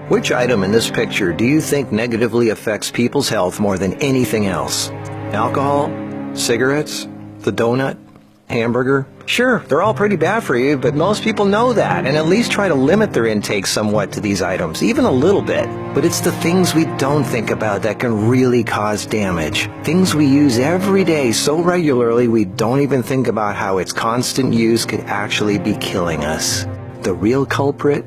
Which item in this picture do you think negatively affects people's health more than anything else? Alcohol? Cigarettes? The donut? Hamburger? Sure, they're all pretty bad for you, but most people know that and at least try to limit their intake somewhat to these items, even a little bit. But it's the things we don't think about that can really cause damage. Things we use every day so regularly we don't even think about how its constant use could actually be killing us. The real culprit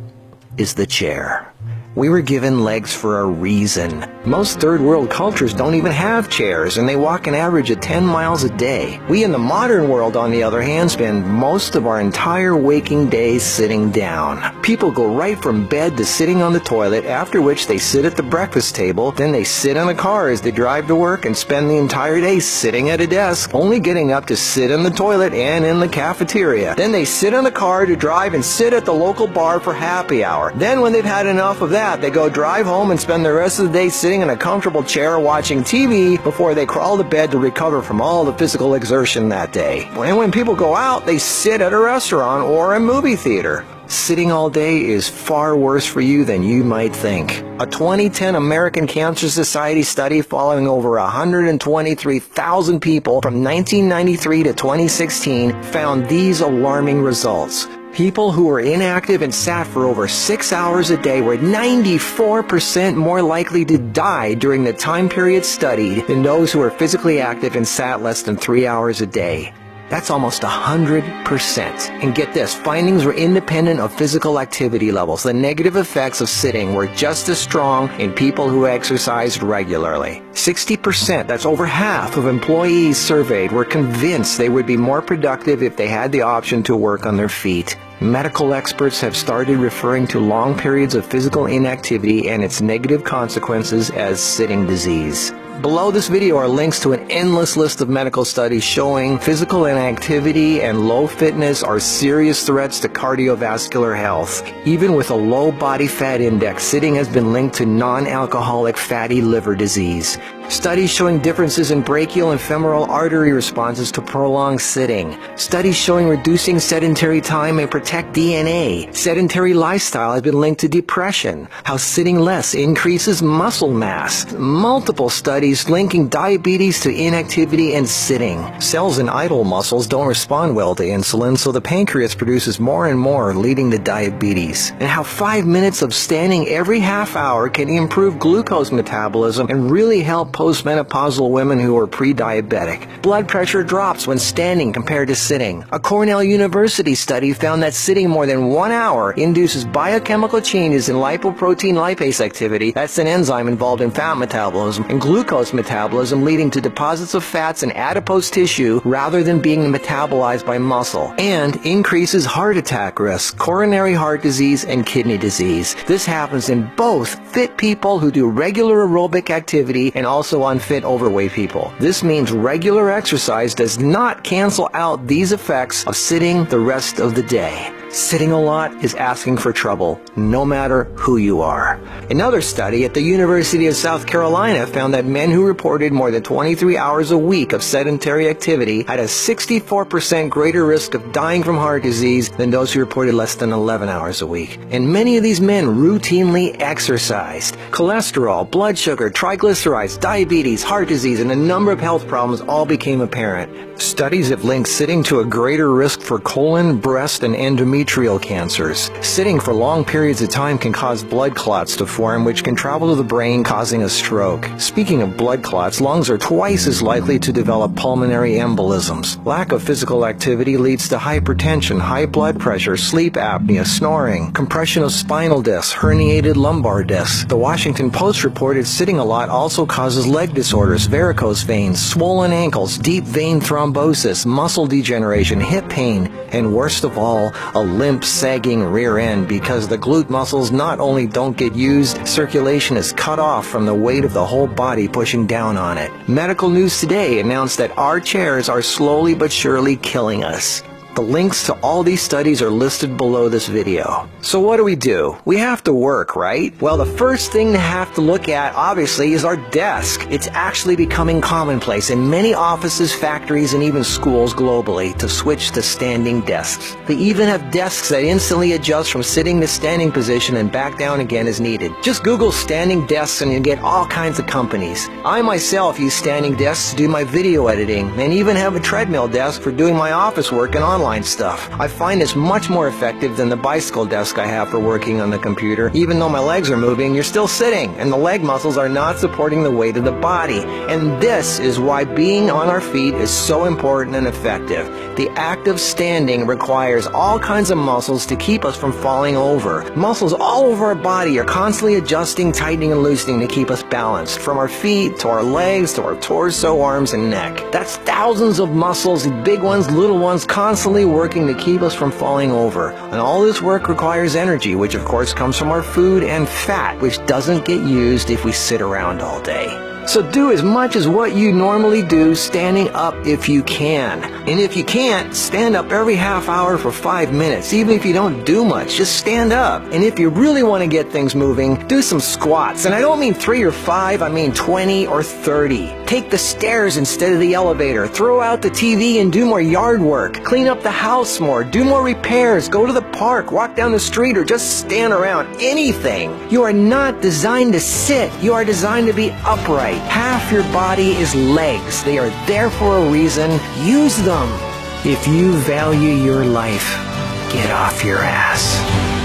is the chair. We were given legs for a reason. Most third world cultures don't even have chairs, and they walk an average of 10 miles a day. We in the modern world, on the other hand, spend most of our entire waking days sitting down. People go right from bed to sitting on the toilet, after which they sit at the breakfast table, then they sit in a car as they drive to work and spend the entire day sitting at a desk, only getting up to sit in the toilet and in the cafeteria. Then they sit in the car to drive and sit at the local bar for happy hour. Then when they've had enough of that, they go drive home and spend the rest of the day sitting in a comfortable chair watching TV before they crawl to bed to recover from all the physical exertion that day. And when people go out, they sit at a restaurant or a movie theater. Sitting all day is far worse for you than you might think. A 2010 American Cancer Society study following over 123,000 people from 1993 to 2016 found these alarming results. People who were inactive and sat for over 6 hours a day were 94% more likely to die during the time period studied than those who were physically active and sat less than 3 hours a day. That's almost 100%. And get this, findings were independent of physical activity levels. The negative effects of sitting were just as strong in people who exercised regularly. 60%, that's over half of employees surveyed, were convinced they would be more productive if they had the option to work on their feet. Medical experts have started referring to long periods of physical inactivity and its negative consequences as sitting disease. Below this video are links to an endless list of medical studies showing physical inactivity and low fitness are serious threats to cardiovascular health. Even with a low body fat index, sitting has been linked to non-alcoholic fatty liver disease. Studies showing differences in brachial and femoral artery responses to prolonged sitting. Studies showing reducing sedentary time may protect DNA. Sedentary lifestyle has been linked to depression. How sitting less increases muscle mass. Multiple studies linking diabetes to inactivity and sitting. Cells in idle muscles don't respond well to insulin, so the pancreas produces more and more, leading to diabetes. And how 5 minutes of standing every half hour can improve glucose metabolism and really help postmenopausal women who are pre-diabetic. Blood pressure drops when standing compared to sitting. A Cornell University study found that sitting more than 1 hour induces biochemical changes in lipoprotein lipase activity, that's an enzyme involved in fat metabolism, and glucose metabolism, leading to deposits of fats in adipose tissue rather than being metabolized by muscle, and increases heart attack risk, coronary heart disease, and kidney disease. This happens in both fit people who do regular aerobic activity and also unfit overweight people. This means regular exercise does not cancel out these effects of sitting the rest of the day. Sitting a lot is asking for trouble, no matter who you are. Another study at the University of South Carolina found that men who reported more than 23 hours a week of sedentary activity had a 64% greater risk of dying from heart disease than those who reported less than 11 hours a week. And many of these men routinely exercised. Cholesterol, blood sugar, triglycerides, diabetes, heart disease, and a number of health problems all became apparent. Studies have linked sitting to a greater risk for colon, breast, and endometrial cancers. Sitting for long periods of time can cause blood clots to form, which can travel to the brain, causing a stroke. Speaking of blood clots, lungs are twice as likely to develop pulmonary embolisms. Lack of physical activity leads to hypertension, high blood pressure, sleep apnea, snoring, compression of spinal discs, herniated lumbar discs. The Washington Post reported sitting a lot also causes leg disorders, varicose veins, swollen ankles, deep vein thrombosis, muscle degeneration, hip pain, and worst of all, a limp, sagging rear end because the glute muscles not only don't get used, circulation is cut off from the weight of the whole body pushing down on it. Medical News Today announced that our chairs are slowly but surely killing us. The links to all these studies are listed below this video. So what do? We have to work, right? Well, the first thing to have to look at, obviously, is our desk. It's actually becoming commonplace in many offices, factories, and even schools globally to switch to standing desks. They even have desks that instantly adjust from sitting to standing position and back down again as needed. Just Google standing desks and you get all kinds of companies. I myself use standing desks to do my video editing and even have a treadmill desk for doing my office work and online stuff. I find this much more effective than the bicycle desk I have for working on the computer. Even though my legs are moving, you're still sitting, and the leg muscles are not supporting the weight of the body. And this is why being on our feet is so important and effective. The act of standing requires all kinds of muscles to keep us from falling over. Muscles all over our body are constantly adjusting, tightening, and loosening to keep us balanced, from our feet to our legs to our torso, arms, and neck. That's thousands of muscles, big ones, little ones, constantly working to keep us from falling over. And all this work requires energy, which of course comes from our food, and fat, which doesn't get used if we sit around all day. So do as much as what you normally do standing up if you can. And if you can't, stand up every half hour for 5 minutes. Even if you don't do much, just stand up. And if you really want to get things moving, do some squats. And I don't mean 3 or 5, I mean 20 or 30. Take the stairs instead of the elevator. Throw out the TV and do more yard work. Clean up the house more. Do more repairs. Go to the park. Walk down the street or just stand around. Anything. You are not designed to sit. You are designed to be upright. Half your body is legs. They are there for a reason. Use them. If you value your life, get off your ass.